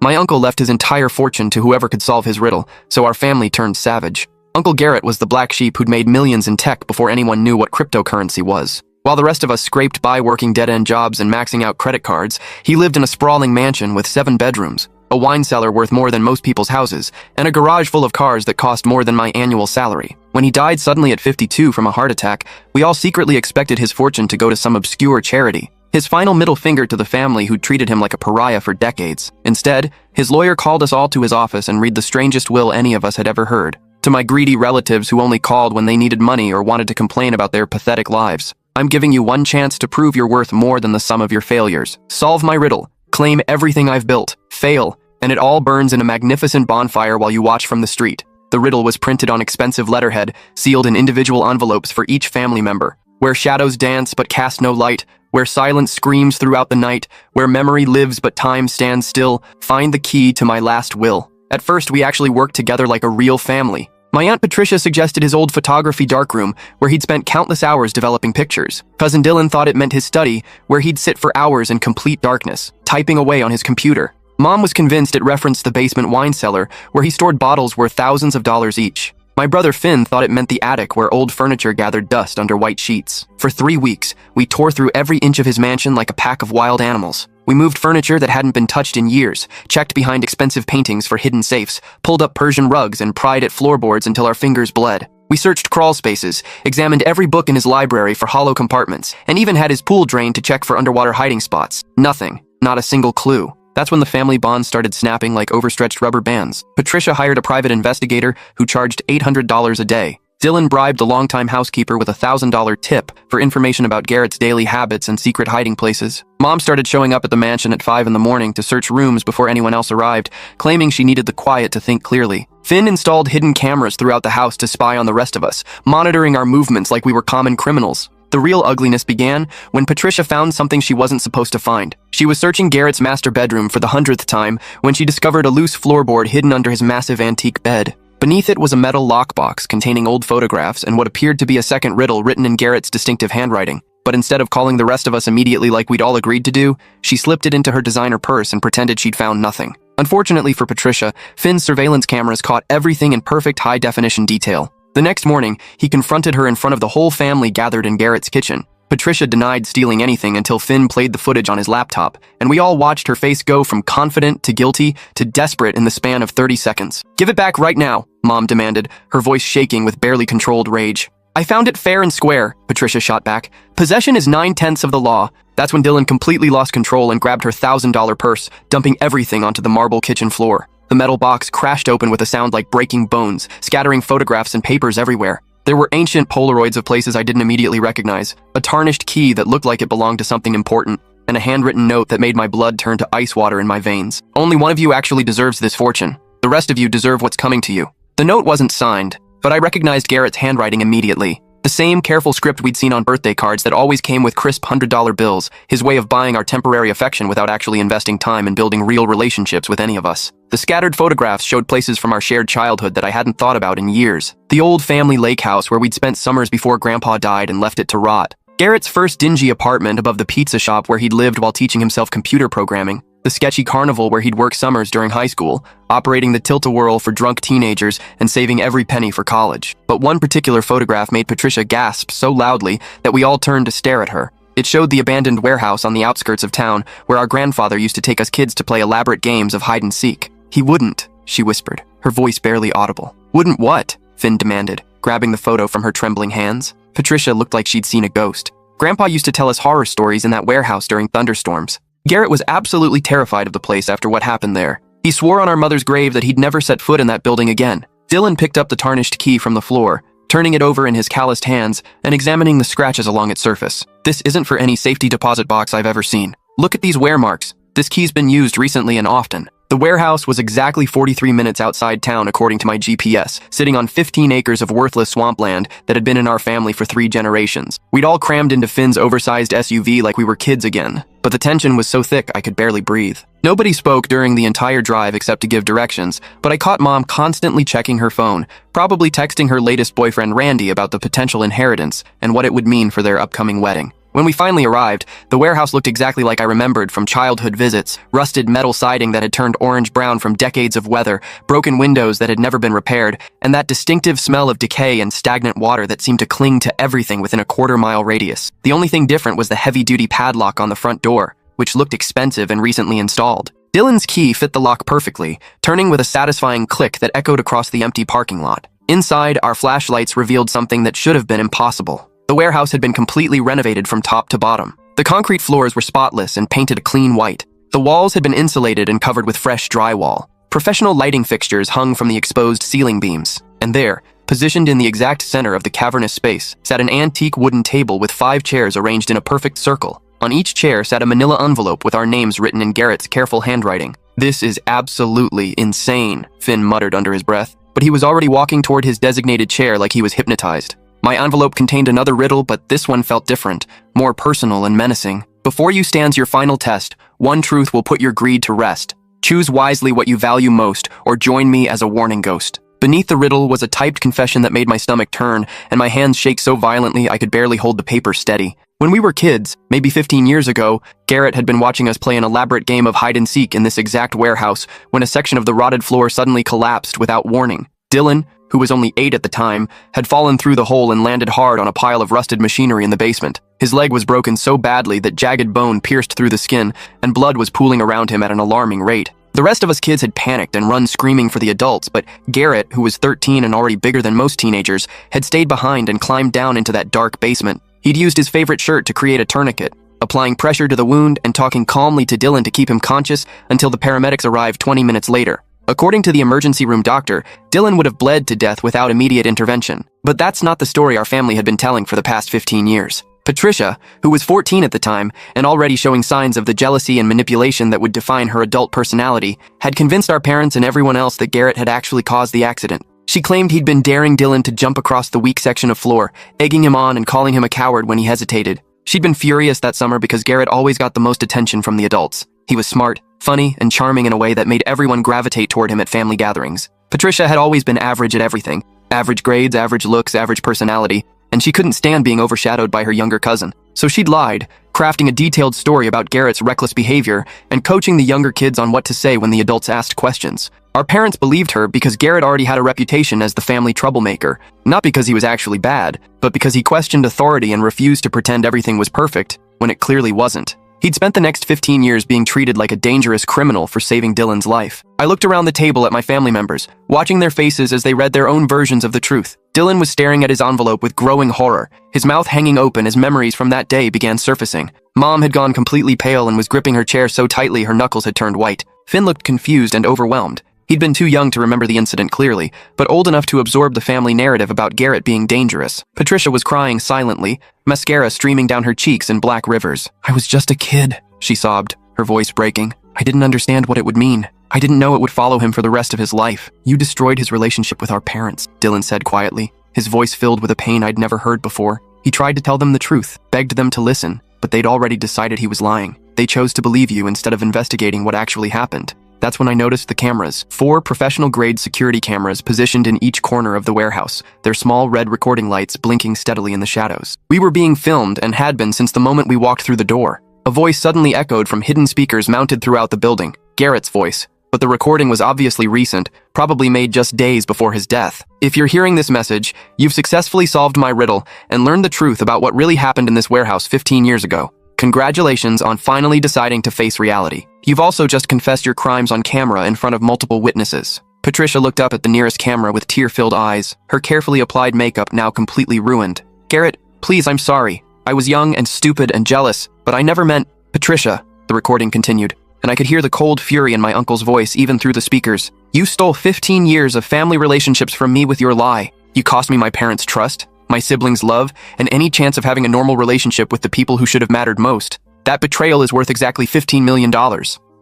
My uncle left his entire fortune to whoever could solve his riddle, so our family turned savage. Uncle Garrett was the black sheep who'd made millions in tech before anyone knew what cryptocurrency was. While the rest of us scraped by working dead-end jobs and maxing out credit cards, he lived in a sprawling mansion with 7 bedrooms, a wine cellar worth more than most people's houses, and a garage full of cars that cost more than my annual salary. When he died suddenly at 52 from a heart attack, we all secretly expected his fortune to go to some obscure charity. His final middle finger to the family who'd treated him like a pariah for decades. Instead, his lawyer called us all to his office and read the strangest will any of us had ever heard. To my greedy relatives who only called when they needed money or wanted to complain about their pathetic lives, I'm giving you one chance to prove you're worth more than the sum of your failures. Solve my riddle, claim everything I've built, fail, and it all burns in a magnificent bonfire while you watch from the street. The riddle was printed on expensive letterhead, sealed in individual envelopes for each family member. Where shadows dance but cast no light, where silence screams throughout the night, where memory lives but time stands still, find the key to my last will. At first, we actually worked together like a real family. My Aunt Patricia suggested his old photography darkroom, where he'd spent countless hours developing pictures. Cousin Dylan thought it meant his study, where he'd sit for hours in complete darkness, typing away on his computer. Mom was convinced it referenced the basement wine cellar, where he stored bottles worth thousands of dollars each. My brother Finn thought it meant the attic where old furniture gathered dust under white sheets. For 3 weeks, we tore through every inch of his mansion like a pack of wild animals. We moved furniture that hadn't been touched in years, checked behind expensive paintings for hidden safes, pulled up Persian rugs, and pried at floorboards until our fingers bled. We searched crawl spaces, examined every book in his library for hollow compartments, and even had his pool drained to check for underwater hiding spots. Nothing. Not a single clue. That's when the family bonds started snapping like overstretched rubber bands. Patricia hired a private investigator who charged $800 a day. Dylan bribed the longtime housekeeper with a $1,000 tip for information about Garrett's daily habits and secret hiding places. Mom started showing up at the mansion at 5 in the morning to search rooms before anyone else arrived, claiming she needed the quiet to think clearly. Finn installed hidden cameras throughout the house to spy on the rest of us, monitoring our movements like we were common criminals. The real ugliness began when Patricia found something she wasn't supposed to find. She was searching Garrett's master bedroom for the 100th time when she discovered a loose floorboard hidden under his massive antique bed. Beneath it was a metal lockbox containing old photographs and what appeared to be a second riddle written in Garrett's distinctive handwriting. But instead of calling the rest of us immediately like we'd all agreed to do, she slipped it into her designer purse and pretended she'd found nothing. Unfortunately for Patricia, Finn's surveillance cameras caught everything in perfect high-definition detail. The next morning, he confronted her in front of the whole family gathered in Garrett's kitchen. Patricia denied stealing anything until Finn played the footage on his laptop, and we all watched her face go from confident to guilty to desperate in the span of 30 seconds. "Give it back right now," Mom demanded, her voice shaking with barely controlled rage. "I found it fair and square," Patricia shot back. "Possession is 9/10 of the law." That's when Dylan completely lost control and grabbed her $1,000 purse, dumping everything onto the marble kitchen floor. The metal box crashed open with a sound like breaking bones, scattering photographs and papers everywhere. There were ancient Polaroids of places I didn't immediately recognize, a tarnished key that looked like it belonged to something important, and a handwritten note that made my blood turn to ice water in my veins. "Only one of you actually deserves this fortune. The rest of you deserve what's coming to you." The note wasn't signed, but I recognized Garrett's handwriting immediately. The same careful script we'd seen on birthday cards that always came with crisp $100 bills, his way of buying our temporary affection without actually investing time in building real relationships with any of us. The scattered photographs showed places from our shared childhood that I hadn't thought about in years. The old family lake house where we'd spent summers before Grandpa died and left it to rot. Garrett's first dingy apartment above the pizza shop where he'd lived while teaching himself computer programming. The sketchy carnival where he'd worked summers during high school, operating the tilt-a-whirl for drunk teenagers and saving every penny for college. But one particular photograph made Patricia gasp so loudly that we all turned to stare at her. It showed the abandoned warehouse on the outskirts of town where our grandfather used to take us kids to play elaborate games of hide and seek. "He wouldn't," she whispered, her voice barely audible. "Wouldn't what?" Finn demanded, grabbing the photo from her trembling hands. Patricia looked like she'd seen a ghost. Grandpa used to tell us horror stories in that warehouse during thunderstorms. Garrett was absolutely terrified of the place after what happened there. He swore on our mother's grave that he'd never set foot in that building again. Dylan picked up the tarnished key from the floor, turning it over in his calloused hands and examining the scratches along its surface. "This isn't for any safety deposit box I've ever seen. Look at these wear marks. This key's been used recently and often." The warehouse was exactly 43 minutes outside town according to my GPS, sitting on 15 acres of worthless swampland that had been in our family for 3 generations. We'd all crammed into Finn's oversized SUV like we were kids again, but the tension was so thick I could barely breathe. Nobody spoke during the entire drive except to give directions, but I caught Mom constantly checking her phone, probably texting her latest boyfriend Randy about the potential inheritance and what it would mean for their upcoming wedding. When we finally arrived, the warehouse looked exactly like I remembered from childhood visits: rusted metal siding that had turned orange-brown from decades of weather, broken windows that had never been repaired, and that distinctive smell of decay and stagnant water that seemed to cling to everything within a quarter-mile radius. The only thing different was the heavy-duty padlock on the front door, which looked expensive and recently installed. Dylan's key fit the lock perfectly, turning with a satisfying click that echoed across the empty parking lot. Inside, our flashlights revealed something that should have been impossible. The warehouse had been completely renovated from top to bottom. The concrete floors were spotless and painted a clean white. The walls had been insulated and covered with fresh drywall. Professional lighting fixtures hung from the exposed ceiling beams. And there, positioned in the exact center of the cavernous space, sat an antique wooden table with 5 chairs arranged in a perfect circle. On each chair sat a manila envelope with our names written in Garrett's careful handwriting. "This is absolutely insane," Finn muttered under his breath, but he was already walking toward his designated chair like he was hypnotized. My envelope contained another riddle, but this one felt different, more personal and menacing. "Before you stands your final test, one truth will put your greed to rest. Choose wisely what you value most, or join me as a warning ghost." Beneath the riddle was a typed confession that made my stomach turn, and my hands shake so violently I could barely hold the paper steady. When we were kids, maybe 15 years ago, Garrett had been watching us play an elaborate game of hide-and-seek in this exact warehouse when a section of the rotted floor suddenly collapsed without warning. Dylan, who was only 8 at the time, had fallen through the hole and landed hard on a pile of rusted machinery in the basement. His leg was broken so badly that jagged bone pierced through the skin, and blood was pooling around him at an alarming rate. The rest of us kids had panicked and run screaming for the adults, but Garrett, who was 13 and already bigger than most teenagers, had stayed behind and climbed down into that dark basement. He'd used his favorite shirt to create a tourniquet, applying pressure to the wound and talking calmly to Dylan to keep him conscious until the paramedics arrived 20 minutes later. According to the emergency room doctor, Dylan would have bled to death without immediate intervention. But that's not the story our family had been telling for the past 15 years. Patricia, who was 14 at the time and already showing signs of the jealousy and manipulation that would define her adult personality, had convinced our parents and everyone else that Garrett had actually caused the accident. She claimed he'd been daring Dylan to jump across the weak section of floor, egging him on and calling him a coward when he hesitated. She'd been furious that summer because Garrett always got the most attention from the adults. He was smart, funny, and charming in a way that made everyone gravitate toward him at family gatherings. Patricia had always been average at everything. Average grades, average looks, average personality, and she couldn't stand being overshadowed by her younger cousin. So she'd lied, crafting a detailed story about Garrett's reckless behavior and coaching the younger kids on what to say when the adults asked questions. Our parents believed her because Garrett already had a reputation as the family troublemaker, not because he was actually bad, but because he questioned authority and refused to pretend everything was perfect when it clearly wasn't. He'd spent the next 15 years being treated like a dangerous criminal for saving Dylan's life. I looked around the table at my family members, watching their faces as they read their own versions of the truth. Dylan was staring at his envelope with growing horror, his mouth hanging open as memories from that day began surfacing. Mom had gone completely pale and was gripping her chair so tightly her knuckles had turned white. Finn looked confused and overwhelmed. He'd been too young to remember the incident clearly, but old enough to absorb the family narrative about Garrett being dangerous. Patricia was crying silently, mascara streaming down her cheeks in black rivers. "I was just a kid," she sobbed, her voice breaking. "I didn't understand what it would mean. I didn't know it would follow him for the rest of his life." "You destroyed his relationship with our parents," Dylan said quietly, his voice filled with a pain I'd never heard before. He tried to tell them the truth, begged them to listen, but they'd already decided he was lying. They chose to believe you instead of investigating what actually happened. That's when I noticed the cameras. 4 professional-grade security cameras positioned in each corner of the warehouse, their small red recording lights blinking steadily in the shadows. We were being filmed and had been since the moment we walked through the door. A voice suddenly echoed from hidden speakers mounted throughout the building, Garrett's voice. But the recording was obviously recent, probably made just days before his death. "If you're hearing this message, you've successfully solved my riddle and learned the truth about what really happened in this warehouse 15 years ago. Congratulations on finally deciding to face reality. You've also just confessed your crimes on camera in front of multiple witnesses." Patricia looked up at the nearest camera with tear-filled eyes, her carefully applied makeup now completely ruined. "Garrett, please, I'm sorry. I was young and stupid and jealous, but I never meant—" "Patricia," the recording continued, and I could hear the cold fury in my uncle's voice even through the speakers. "You stole 15 years of family relationships from me with your lie. You cost me my parents' trust, my siblings' love, and any chance of having a normal relationship with the people who should have mattered most. That betrayal is worth exactly $15 million.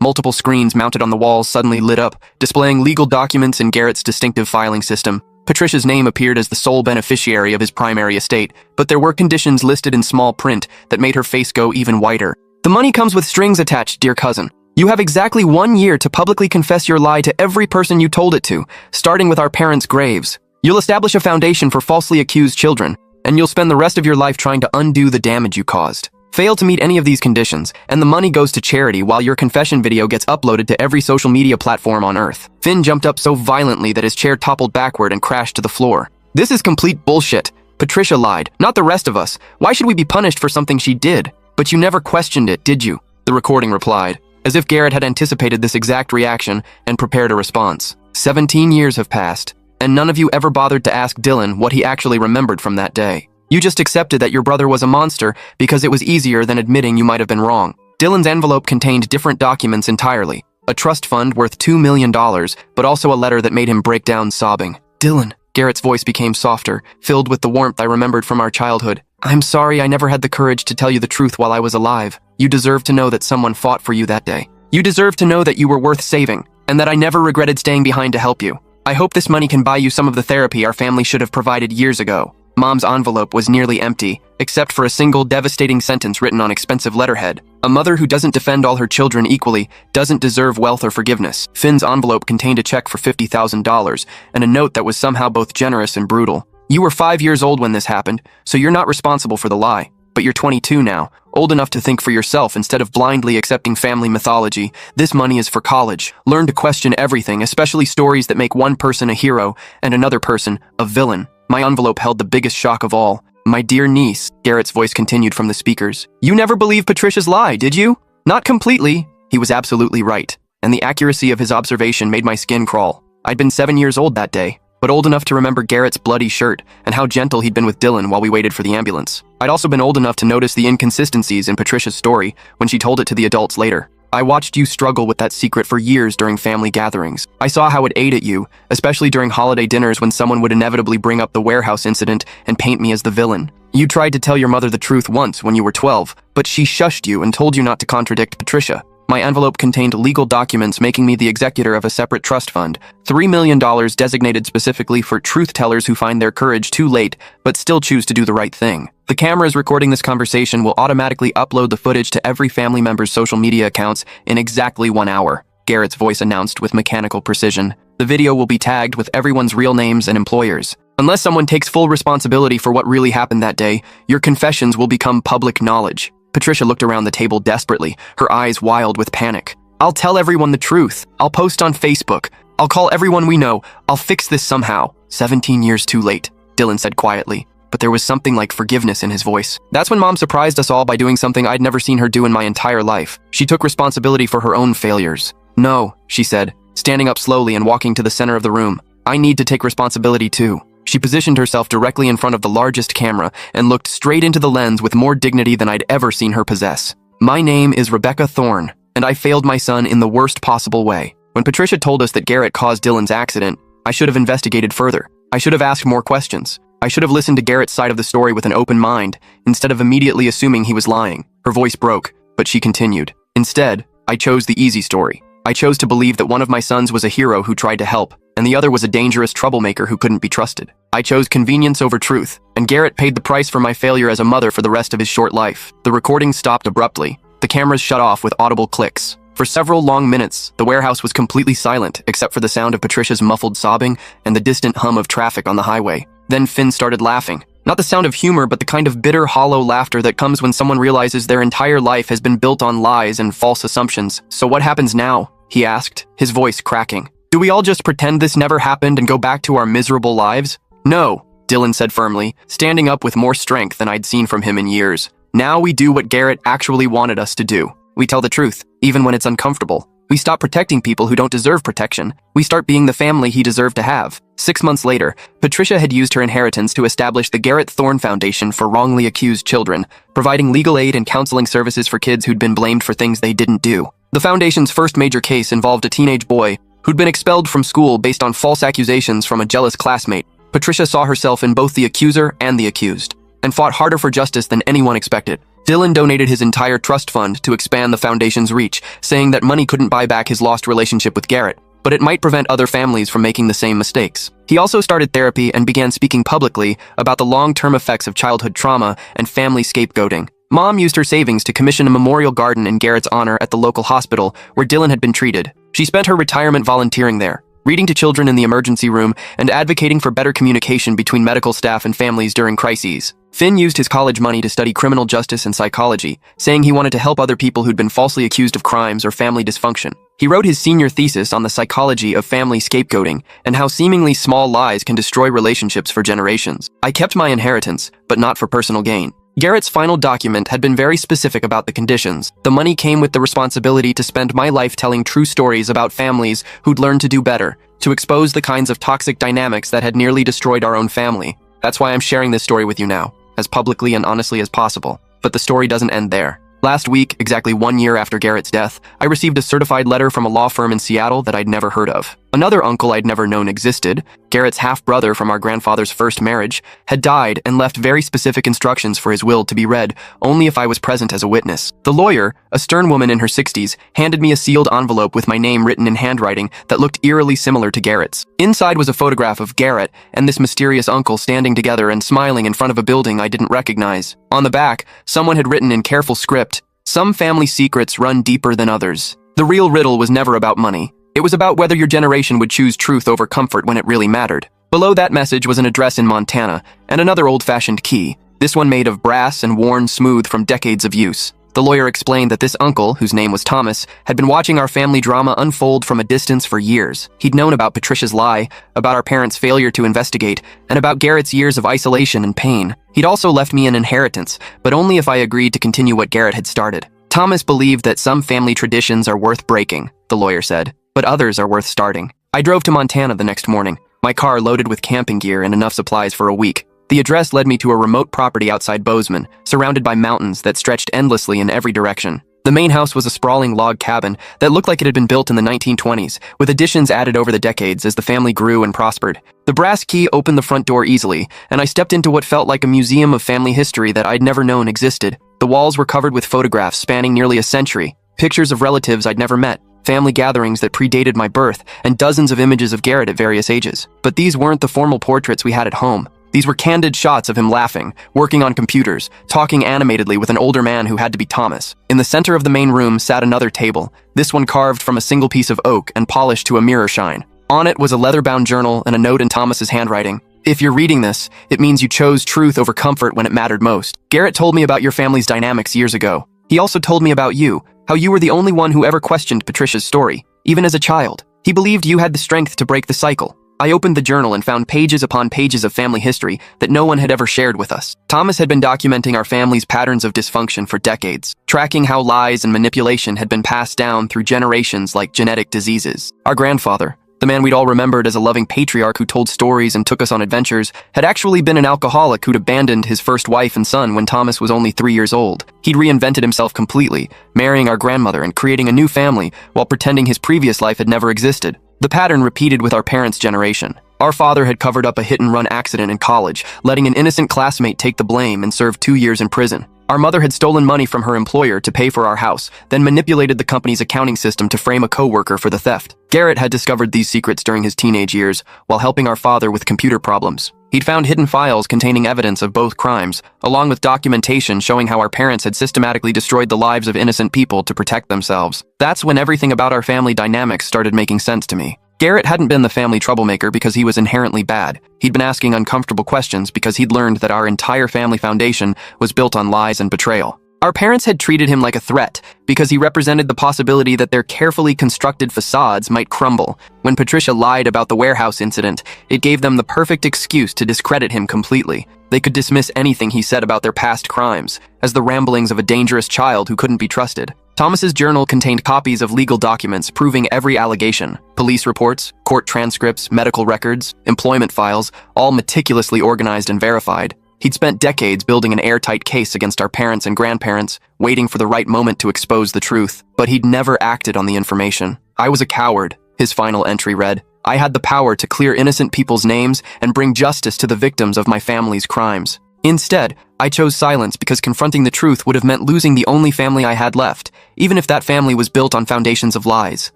Multiple screens mounted on the walls suddenly lit up, displaying legal documents in Garrett's distinctive filing system. Patricia's name appeared as the sole beneficiary of his primary estate, but there were conditions listed in small print that made her face go even whiter. "The money comes with strings attached, dear cousin. You have exactly 1 year to publicly confess your lie to every person you told it to, starting with our parents' graves. You'll establish a foundation for falsely accused children, and you'll spend the rest of your life trying to undo the damage you caused." Fail to meet any of these conditions, and the money goes to charity while your confession video gets uploaded to every social media platform on Earth. Finn jumped up so violently that his chair toppled backward and crashed to the floor. This is complete bullshit. Patricia lied, not the rest of us. Why should we be punished for something she did? But you never questioned it, did you? The recording replied, as if Garrett had anticipated this exact reaction and prepared a response. 17 years have passed, and none of you ever bothered to ask Dylan what he actually remembered from that day. You just accepted that your brother was a monster because it was easier than admitting you might have been wrong. Dylan's envelope contained different documents entirely. A trust fund worth $2 million, but also a letter that made him break down sobbing. Dylan. Garrett's voice became softer, filled with the warmth I remembered from our childhood. I'm sorry I never had the courage to tell you the truth while I was alive. You deserve to know that someone fought for you that day. You deserve to know that you were worth saving, and that I never regretted staying behind to help you. I hope this money can buy you some of the therapy our family should have provided years ago. Mom's envelope was nearly empty, except for a single devastating sentence written on expensive letterhead. A mother who doesn't defend all her children equally doesn't deserve wealth or forgiveness. Finn's envelope contained a check for $50,000 and a note that was somehow both generous and brutal. You were 5 years old when this happened, so you're not responsible for the lie. But you're 22 now, old enough to think for yourself instead of blindly accepting family mythology. This money is for college. Learn to question everything, especially stories that make one person a hero and another person a villain. My envelope held the biggest shock of all. My dear niece, Garrett's voice continued from the speakers. You never believed Patricia's lie, did you? Not completely. He was absolutely right, and the accuracy of his observation made my skin crawl. I'd been 7 years old that day, but old enough to remember Garrett's bloody shirt and how gentle he'd been with Dylan while we waited for the ambulance. I'd also been old enough to notice the inconsistencies in Patricia's story when she told it to the adults later. I watched you struggle with that secret for years during family gatherings. I saw how it ate at you, especially during holiday dinners when someone would inevitably bring up the warehouse incident and paint me as the villain. You tried to tell your mother the truth once when you were 12, but she shushed you and told you not to contradict Patricia. My envelope contained legal documents making me the executor of a separate trust fund, $3 million designated specifically for truth-tellers who find their courage too late but still choose to do the right thing. The cameras recording this conversation will automatically upload the footage to every family member's social media accounts in exactly 1 hour, Garrett's voice announced with mechanical precision. The video will be tagged with everyone's real names and employers. Unless someone takes full responsibility for what really happened that day, your confessions will become public knowledge. Patricia looked around the table desperately, her eyes wild with panic. I'll tell everyone the truth. I'll post on Facebook. I'll call everyone we know. I'll fix this somehow. 17 years too late, Dylan said quietly, but there was something like forgiveness in his voice. That's when Mom surprised us all by doing something I'd never seen her do in my entire life. She took responsibility for her own failures. No, she said, standing up slowly and walking to the center of the room. I need to take responsibility too. She positioned herself directly in front of the largest camera and looked straight into the lens with more dignity than I'd ever seen her possess. My name is Rebecca Thorne, and I failed my son in the worst possible way. When Patricia told us that Garrett caused Dylan's accident, I should have investigated further. I should have asked more questions. I should have listened to Garrett's side of the story with an open mind, instead of immediately assuming he was lying. Her voice broke, but she continued. Instead, I chose the easy story. I chose to believe that one of my sons was a hero who tried to help, and the other was a dangerous troublemaker who couldn't be trusted. I chose convenience over truth, and Garrett paid the price for my failure as a mother for the rest of his short life. The recording stopped abruptly. The cameras shut off with audible clicks. For several long minutes, the warehouse was completely silent except for the sound of Patricia's muffled sobbing and the distant hum of traffic on the highway. Then Finn started laughing. Not the sound of humor, but the kind of bitter, hollow laughter that comes when someone realizes their entire life has been built on lies and false assumptions. So what happens now? He asked, his voice cracking. Do we all just pretend this never happened and go back to our miserable lives? No, Dylan said firmly, standing up with more strength than I'd seen from him in years. Now we do what Garrett actually wanted us to do. We tell the truth, even when it's uncomfortable. We stop protecting people who don't deserve protection. We start being the family he deserved to have. 6 months later, Patricia had used her inheritance to establish the Garrett Thorne Foundation for wrongly accused children, providing legal aid and counseling services for kids who'd been blamed for things they didn't do. The foundation's first major case involved a teenage boy who'd been expelled from school based on false accusations from a jealous classmate. Patricia saw herself in both the accuser and the accused, and fought harder for justice than anyone expected. Dylan donated his entire trust fund to expand the foundation's reach, saying that money couldn't buy back his lost relationship with Garrett, but it might prevent other families from making the same mistakes. He also started therapy and began speaking publicly about the long-term effects of childhood trauma and family scapegoating. Mom used her savings to commission a memorial garden in Garrett's honor at the local hospital where Dylan had been treated. She spent her retirement volunteering there, reading to children in the emergency room and advocating for better communication between medical staff and families during crises. Finn used his college money to study criminal justice and psychology, saying he wanted to help other people who'd been falsely accused of crimes or family dysfunction. He wrote his senior thesis on the psychology of family scapegoating and how seemingly small lies can destroy relationships for generations. I kept my inheritance, but not for personal gain. Garrett's final document had been very specific about the conditions. The money came with the responsibility to spend my life telling true stories about families who'd learned to do better, to expose the kinds of toxic dynamics that had nearly destroyed our own family. That's why I'm sharing this story with you now, as publicly and honestly as possible. But the story doesn't end there. Last week, exactly 1 year after Garrett's death, I received a certified letter from a law firm in Seattle that I'd never heard of. Another uncle I'd never known existed, Garrett's half-brother from our grandfather's first marriage, had died and left very specific instructions for his will to be read only if I was present as a witness. The lawyer, a stern woman in her 60s, handed me a sealed envelope with my name written in handwriting that looked eerily similar to Garrett's. Inside was a photograph of Garrett and this mysterious uncle standing together and smiling in front of a building I didn't recognize. On the back, someone had written in careful script, "Some family secrets run deeper than others." The real riddle was never about money. It was about whether your generation would choose truth over comfort when it really mattered. Below that message was an address in Montana and another old-fashioned key, this one made of brass and worn smooth from decades of use. The lawyer explained that this uncle, whose name was Thomas, had been watching our family drama unfold from a distance for years. He'd known about Patricia's lie, about our parents' failure to investigate, and about Garrett's years of isolation and pain. He'd also left me an inheritance, but only if I agreed to continue what Garrett had started. Thomas believed that some family traditions are worth breaking, the lawyer said, but others are worth starting. I drove to Montana the next morning, my car loaded with camping gear and enough supplies for a week. The address led me to a remote property outside Bozeman, surrounded by mountains that stretched endlessly in every direction. The main house was a sprawling log cabin that looked like it had been built in the 1920s, with additions added over the decades as the family grew and prospered. The brass key opened the front door easily, and I stepped into what felt like a museum of family history that I'd never known existed. The walls were covered with photographs spanning nearly a century, pictures of relatives I'd never met, family gatherings that predated my birth, and dozens of images of Garrett at various ages. But these weren't the formal portraits we had at home. These were candid shots of him laughing, working on computers, talking animatedly with an older man who had to be Thomas. In the center of the main room sat another table, this one carved from a single piece of oak and polished to a mirror shine. On it was a leather-bound journal and a note in Thomas's handwriting. "If you're reading this, it means you chose truth over comfort when it mattered most. Garrett told me about your family's dynamics years ago. He also told me about you, how you were the only one who ever questioned Patricia's story, even as a child. He believed you had the strength to break the cycle." I opened the journal and found pages upon pages of family history that no one had ever shared with us. Thomas had been documenting our family's patterns of dysfunction for decades, tracking how lies and manipulation had been passed down through generations like genetic diseases. Our grandfather, the man we'd all remembered as a loving patriarch who told stories and took us on adventures, had actually been an alcoholic who'd abandoned his first wife and son when Thomas was only 3 years old. He'd reinvented himself completely, marrying our grandmother and creating a new family while pretending his previous life had never existed. The pattern repeated with our parents' generation. Our father had covered up a hit-and-run accident in college, letting an innocent classmate take the blame and serve 2 years in prison. Our mother had stolen money from her employer to pay for our house, then manipulated the company's accounting system to frame a coworker for the theft. Garrett had discovered these secrets during his teenage years while helping our father with computer problems. He'd found hidden files containing evidence of both crimes, along with documentation showing how our parents had systematically destroyed the lives of innocent people to protect themselves. That's when everything about our family dynamics started making sense to me. Garrett hadn't been the family troublemaker because he was inherently bad. He'd been asking uncomfortable questions because he'd learned that our entire family foundation was built on lies and betrayal. Our parents had treated him like a threat because he represented the possibility that their carefully constructed facades might crumble. When Patricia lied about the warehouse incident, it gave them the perfect excuse to discredit him completely. They could dismiss anything he said about their past crimes as the ramblings of a dangerous child who couldn't be trusted. Thomas's journal contained copies of legal documents proving every allegation, police reports, court transcripts, medical records, employment files, all meticulously organized and verified. He'd spent decades building an airtight case against our parents and grandparents, waiting for the right moment to expose the truth, but he'd never acted on the information. "I was a coward," his final entry read. "I had the power to clear innocent people's names and bring justice to the victims of my family's crimes. Instead, I chose silence because confronting the truth would have meant losing the only family I had left, even if that family was built on foundations of lies."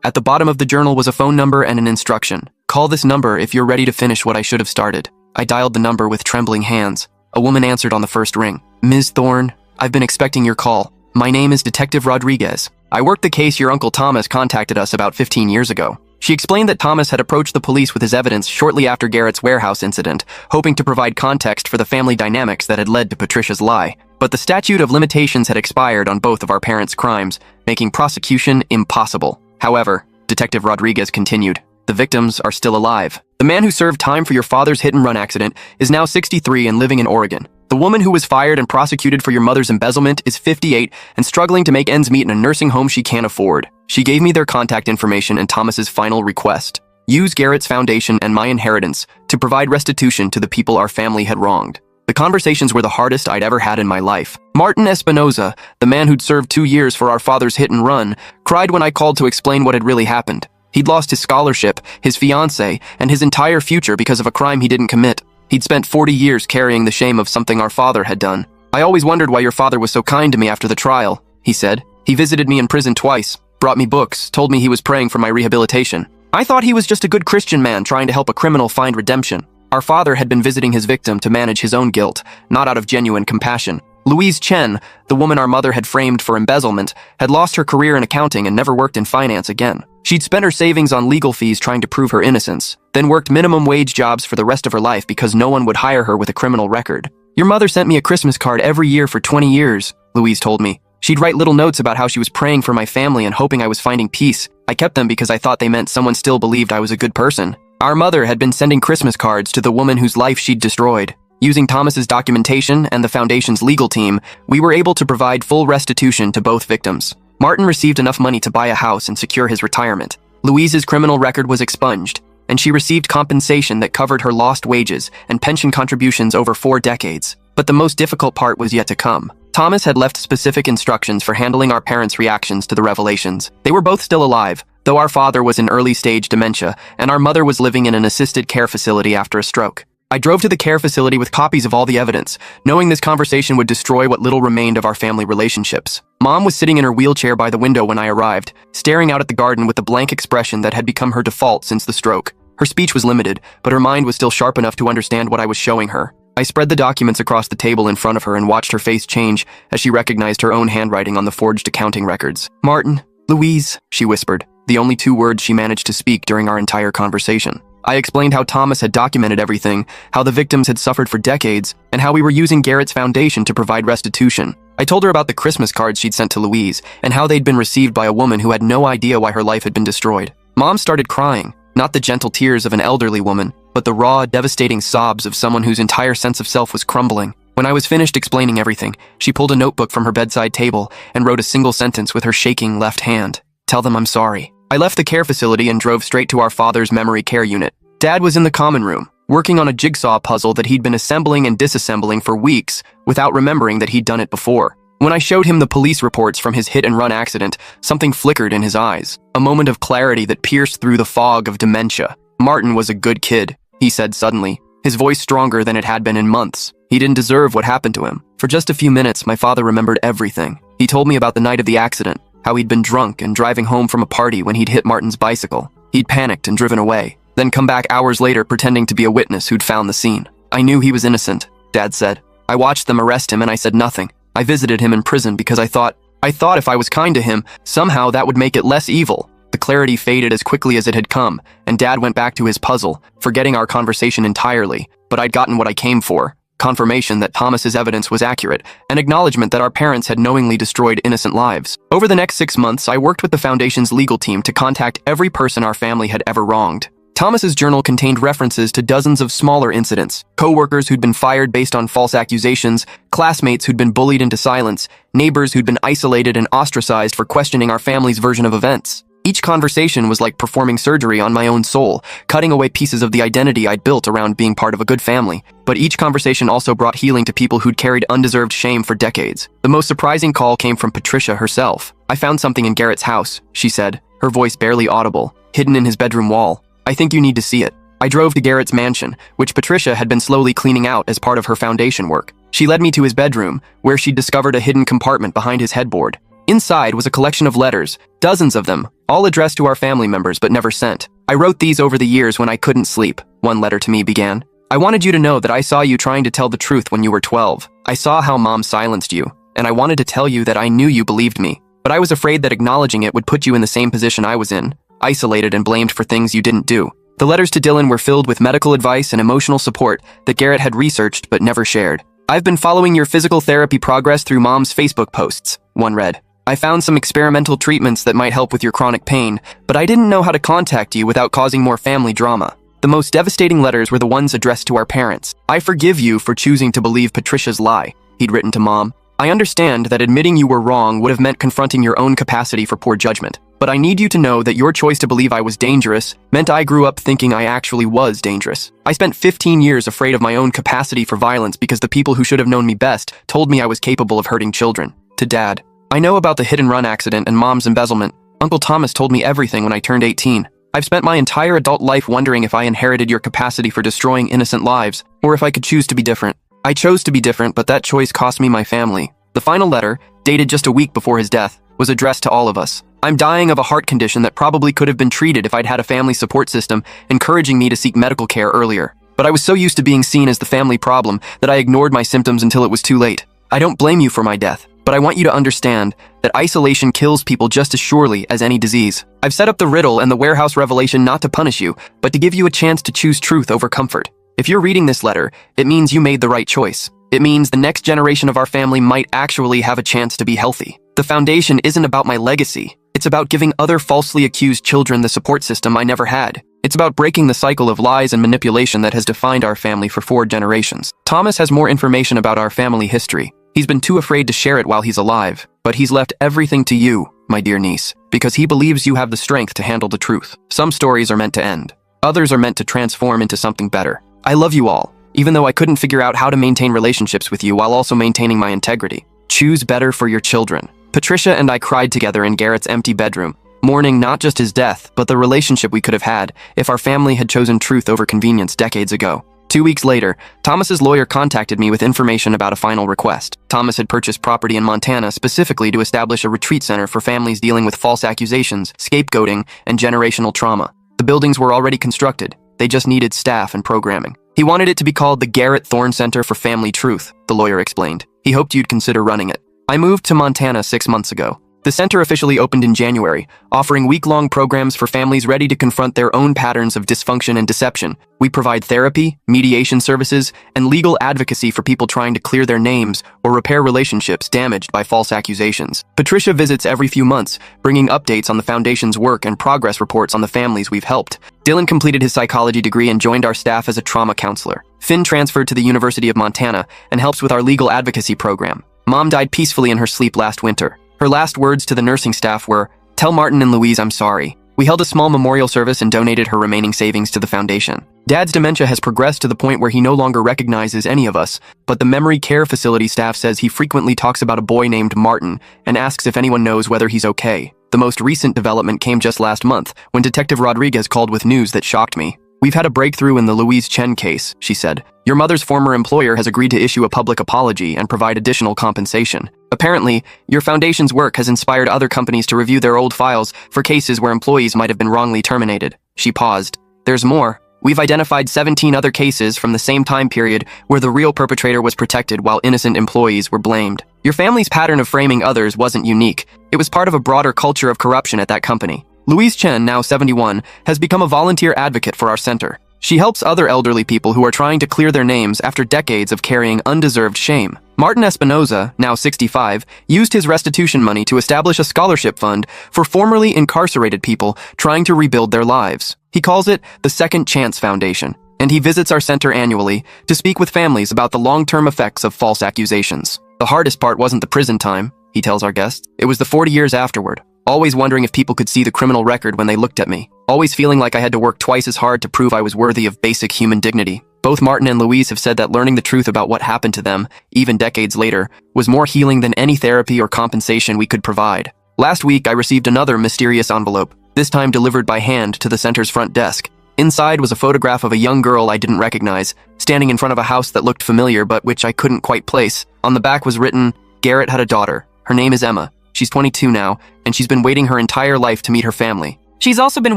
At the bottom of the journal was a phone number and an instruction. "Call this number if you're ready to finish what I should have started." I dialed the number with trembling hands. A woman answered on the first ring. "Ms. Thorne, I've been expecting your call. My name is Detective Rodriguez. I worked the case your Uncle Thomas contacted us about 15 years ago. She explained that Thomas had approached the police with his evidence shortly after Garrett's warehouse incident, hoping to provide context for the family dynamics that had led to Patricia's lie. But the statute of limitations had expired on both of our parents' crimes, making prosecution impossible. However, Detective Rodriguez continued, the victims are still alive. The man who served time for your father's hit-and-run accident is now 63 and living in Oregon. The woman who was fired and prosecuted for your mother's embezzlement is 58 and struggling to make ends meet in a nursing home she can't afford. She gave me their contact information and Thomas's final request. Use Garrett's foundation and my inheritance to provide restitution to the people our family had wronged. The conversations were the hardest I'd ever had in my life. Martin Espinoza, the man who'd served 2 years for our father's hit-and-run, cried when I called to explain what had really happened. He'd lost his scholarship, his fiancée, and his entire future because of a crime he didn't commit. He'd spent 40 years carrying the shame of something our father had done. I always wondered why your father was so kind to me after the trial, he said. He visited me in prison twice, brought me books, told me he was praying for my rehabilitation. I thought he was just a good Christian man trying to help a criminal find redemption. Our father had been visiting his victim to manage his own guilt, not out of genuine compassion. Louise Chen, the woman our mother had framed for embezzlement, had lost her career in accounting and never worked in finance again. She'd spent her savings on legal fees trying to prove her innocence, then worked minimum wage jobs for the rest of her life because no one would hire her with a criminal record. Your mother sent me a Christmas card every year for 20 years, Louise told me. She'd write little notes about how she was praying for my family and hoping I was finding peace. I kept them because I thought they meant someone still believed I was a good person. Our mother had been sending Christmas cards to the woman whose life she'd destroyed. Using Thomas's documentation and the foundation's legal team, we were able to provide full restitution to both victims. Martin received enough money to buy a house and secure his retirement. Louise's criminal record was expunged, and she received compensation that covered her lost wages and pension contributions over 4 decades. But the most difficult part was yet to come. Thomas had left specific instructions for handling our parents' reactions to the revelations. They were both still alive, though our father was in early-stage dementia, and our mother was living in an assisted care facility after a stroke. I drove to the care facility with copies of all the evidence, knowing this conversation would destroy what little remained of our family relationships. Mom was sitting in her wheelchair by the window when I arrived, staring out at the garden with the blank expression that had become her default since the stroke. Her speech was limited, but her mind was still sharp enough to understand what I was showing her. I spread the documents across the table in front of her and watched her face change as she recognized her own handwriting on the forged accounting records. Martin, Louise, she whispered, the only 2 words she managed to speak during our entire conversation. I explained how Thomas had documented everything, how the victims had suffered for decades, and how we were using Garrett's foundation to provide restitution. I told her about the Christmas cards she'd sent to Louise, and how they'd been received by a woman who had no idea why her life had been destroyed. Mom started crying, not the gentle tears of an elderly woman, but the raw, devastating sobs of someone whose entire sense of self was crumbling. When I was finished explaining everything, she pulled a notebook from her bedside table and wrote a single sentence with her shaking left hand. Tell them I'm sorry. I left the care facility and drove straight to our father's memory care unit. Dad was in the common room, working on a jigsaw puzzle that he'd been assembling and disassembling for weeks without remembering that he'd done it before. When I showed him the police reports from his hit-and-run accident, something flickered in his eyes, a moment of clarity that pierced through the fog of dementia. Martin was a good kid, he said suddenly, his voice stronger than it had been in months. He didn't deserve what happened to him. For just a few minutes, my father remembered everything. He told me about the night of the accident, how he'd been drunk and driving home from a party when he'd hit Martin's bicycle. He'd panicked and driven away, then come back hours later pretending to be a witness who'd found the scene. I knew he was innocent, Dad said. I watched them arrest him and I said nothing. I visited him in prison because I thought if I was kind to him, somehow that would make it less evil. The clarity faded as quickly as it had come, and Dad went back to his puzzle, forgetting our conversation entirely. But I'd gotten what I came for. Confirmation that Thomas's evidence was accurate, and acknowledgement that our parents had knowingly destroyed innocent lives. Over the next 6 months, I worked with the Foundation's legal team to contact every person our family had ever wronged. Thomas's journal contained references to dozens of smaller incidents, co-workers who'd been fired based on false accusations, classmates who'd been bullied into silence, neighbors who'd been isolated and ostracized for questioning our family's version of events. Each conversation was like performing surgery on my own soul, cutting away pieces of the identity I'd built around being part of a good family. But each conversation also brought healing to people who'd carried undeserved shame for decades. The most surprising call came from Patricia herself. I found something in Garrett's house, she said, her voice barely audible, hidden in his bedroom wall. I think you need to see it. I drove to Garrett's mansion, which Patricia had been slowly cleaning out as part of her foundation work. She led me to his bedroom, where she'd discovered a hidden compartment behind his headboard. Inside was a collection of letters, dozens of them, all addressed to our family members but never sent. I wrote these over the years when I couldn't sleep, one letter to me began. I wanted you to know that I saw you trying to tell the truth when you were 12. I saw how Mom silenced you, and I wanted to tell you that I knew you believed me. But I was afraid that acknowledging it would put you in the same position I was in. isolated and blamed for things you didn't do. The letters to Dylan were filled with medical advice and emotional support that Garrett had researched but never shared. "I've been following your physical therapy progress through Mom's Facebook posts," one read. "I found some experimental treatments that might help with your chronic pain, but I didn't know how to contact you without causing more family drama." The most devastating letters were the ones addressed to our parents. "I forgive you for choosing to believe Patricia's lie," he'd written to Mom. "I understand that admitting you were wrong would have meant confronting your own capacity for poor judgment. But I need you to know that your choice to believe I was dangerous meant I grew up thinking I actually was dangerous. I spent 15 years afraid of my own capacity for violence because the people who should have known me best told me I was capable of hurting children." To Dad, "I know about the hit-and-run accident and Mom's embezzlement. Uncle Thomas told me everything when I turned 18. I've spent my entire adult life wondering if I inherited your capacity for destroying innocent lives, or if I could choose to be different. I chose to be different, but that choice cost me my family." The final letter, dated just a week before his death, was addressed to all of us. "I'm dying of a heart condition that probably could have been treated if I'd had a family support system encouraging me to seek medical care earlier. But I was so used to being seen as the family problem that I ignored my symptoms until it was too late. I don't blame you for my death, but I want you to understand that isolation kills people just as surely as any disease. I've set up the riddle and the warehouse revelation not to punish you, but to give you a chance to choose truth over comfort. If you're reading this letter, it means you made the right choice. It means the next generation of our family might actually have a chance to be healthy. The foundation isn't about my legacy. It's about giving other falsely accused children the support system I never had. It's about breaking the cycle of lies and manipulation that has defined our family for 4 generations. Thomas has more information about our family history. He's been too afraid to share it while he's alive, but he's left everything to you, my dear niece, because he believes you have the strength to handle the truth. Some stories are meant to end. Others are meant to transform into something better. I love you all, even though I couldn't figure out how to maintain relationships with you while also maintaining my integrity. Choose better for your children." Patricia and I cried together in Garrett's empty bedroom, mourning not just his death, but the relationship we could have had if our family had chosen truth over convenience decades ago. 2 weeks later, Thomas's lawyer contacted me with information about a final request. Thomas had purchased property in Montana specifically to establish a retreat center for families dealing with false accusations, scapegoating, and generational trauma. The buildings were already constructed. They just needed staff and programming. He wanted it to be called the Garrett Thorne Center for Family Truth, the lawyer explained. He hoped you'd consider running it. I moved to Montana 6 months ago. The center officially opened in January, offering week-long programs for families ready to confront their own patterns of dysfunction and deception. We provide therapy, mediation services, and legal advocacy for people trying to clear their names or repair relationships damaged by false accusations. Patricia visits every few months, bringing updates on the foundation's work and progress reports on the families we've helped. Dylan completed his psychology degree and joined our staff as a trauma counselor. Finn transferred to the University of Montana and helps with our legal advocacy program. Mom died peacefully in her sleep last winter. Her last words to the nursing staff were, "Tell Martin and Louise I'm sorry." We held a small memorial service and donated her remaining savings to the foundation. Dad's dementia has progressed to the point where he no longer recognizes any of us, but the memory care facility staff says he frequently talks about a boy named Martin and asks if anyone knows whether he's okay. The most recent development came just last month, when Detective Rodriguez called with news that shocked me. "We've had a breakthrough in the Louise Chen case," she said. "Your mother's former employer has agreed to issue a public apology and provide additional compensation. Apparently, your foundation's work has inspired other companies to review their old files for cases where employees might have been wrongly terminated." She paused. "There's more. We've identified 17 other cases from the same time period where the real perpetrator was protected while innocent employees were blamed. Your family's pattern of framing others wasn't unique. It was part of a broader culture of corruption at that company." Louise Chen, now 71, has become a volunteer advocate for our center. She helps other elderly people who are trying to clear their names after decades of carrying undeserved shame. Martin Espinoza, now 65, used his restitution money to establish a scholarship fund for formerly incarcerated people trying to rebuild their lives. He calls it the Second Chance Foundation, and he visits our center annually to speak with families about the long-term effects of false accusations. "The hardest part wasn't the prison time," he tells our guests. "It was the 40 years afterward. Always wondering if people could see the criminal record when they looked at me. Always feeling like I had to work twice as hard to prove I was worthy of basic human dignity." Both Martin and Louise have said that learning the truth about what happened to them, even decades later, was more healing than any therapy or compensation we could provide. Last week, I received another mysterious envelope, this time delivered by hand to the center's front desk. Inside was a photograph of a young girl I didn't recognize, standing in front of a house that looked familiar but which I couldn't quite place. On the back was written, "Garrett had a daughter. Her name is Emma. She's 22 now, and she's been waiting her entire life to meet her family. She's also been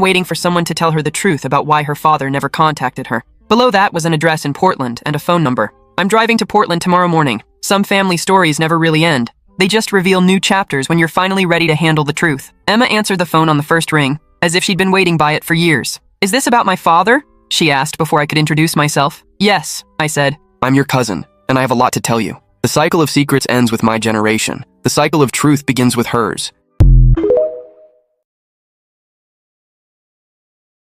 waiting for someone to tell her the truth about why her father never contacted her." Below that was an address in Portland and a phone number. "I'm driving to Portland tomorrow morning. Some family stories never really end. They just reveal new chapters when you're finally ready to handle the truth." Emma answered the phone on the first ring. as if she'd been waiting by it for years. "Is this about my father?" she asked before I could introduce myself. "Yes," I said. "I'm your cousin, and I have a lot to tell you. The cycle of secrets ends with my generation. The cycle of truth begins with hers.